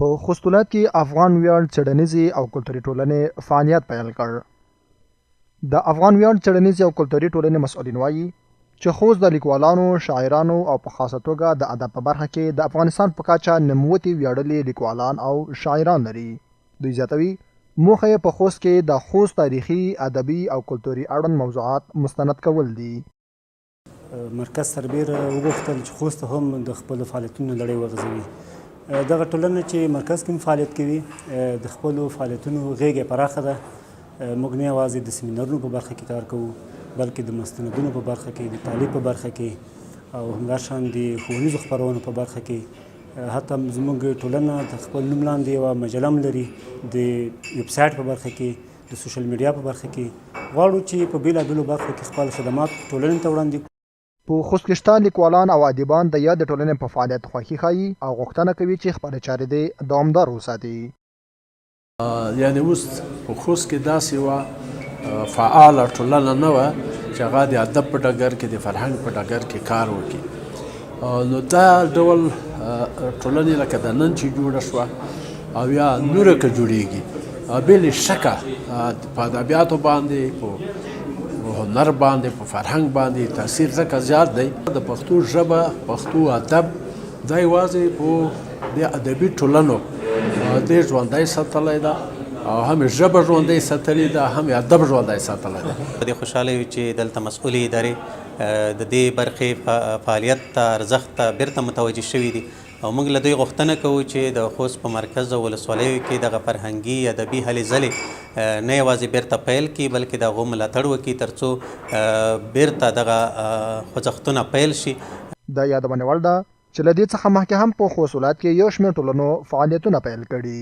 په خوست ولایت کې افغان ویاړ څېړنیزې او کلتوري ټولنې فعالیت پیل کړ. د افغان ویاړ څېړنیزې او کلتوري ټولنې مسؤلین وایي چې خوست د لیکوالانو، شاعرانو او په خاصه توګه د ادب په برخه کې د افغانستان په کچه نوموتي ویاړلي لیکوالان او شاعران لري. دوی زیاتوي موخه یې په خوست کې د خوست تاریخي، ادبي او کلتوري اړوند موضوعات مستند کول دي. مرکز سربیره وغوښتل چې خوست هم د خپلو فعالیتونو لړۍ وغځوي. دغه ټولنه چې مرکز کې فعالیت کوي د خپلو فعالیتونو غیږه پراخه ده. موږ نه یوازې د سیمینارونو په برخه کې کار کوو بلکې د مستندونو په برخه کې، د تعلیب په برخه کې او همداشان د ښوونیزو خپرونو په برخه کې. حتی زموږ ټولنه د خپل نوم لاندې یوه مجله هم لري. د ویبسایټ په برخه کې، د سوشل میډیا په برخه کې غواړو چې په بېلابېلو برخو کې خپل خدمات ټولنې ته وړاندې. په خوست کې شته لیکوالان او ادیبان د یاد ټولنې په فعالیت خوښي ښایي او غوښتنه کوي چې خپلې چارې دې دوامدار وساتي. یعنې اوس په خوست کې داسې یوه فعاله ټولنه نه وه چې هغه د ادب په ډګر کې، د فرهنګ په ډګر کې کار وکړي. نو دا ډول ټولنې لکه د نن چې جوړه شوه او یا نوره که جوړېږي، بېلې شکه په ادبیاتو باندې، په هنر باندې، په فرهنګ باندې تاثیر ځکه زیات دی. د پښتو ژبه، پښتو ادب دا یوازې په د ادبي ټولنو ډېر ژوندی ساتلی ده او هم ژبه ژوندی ساتلې ده، هم ادب ژوندی ساتلی ده. ډېر خوشحاله یو چې دلته مسؤلې ادارې د دې برخې فعالیت ته، ارزښت ته بیرته متوجه شوي دي او موږ له دوی غوښتنه کوو چې د خوست په مرکز او ولسوالیو کې دغه فرهنګي ادبي هلې ځلې نه یوازې بیرته پیل کړي بلکې د هغو ملاتړ وکړي تر څو بیرته دغه خوځښتونه پیل شي. د یادونې وړ ده چې له دې څخه مخکې هم په خوست ولایت کې یو شمېر ټولنو فعالیتونه پیل کړي.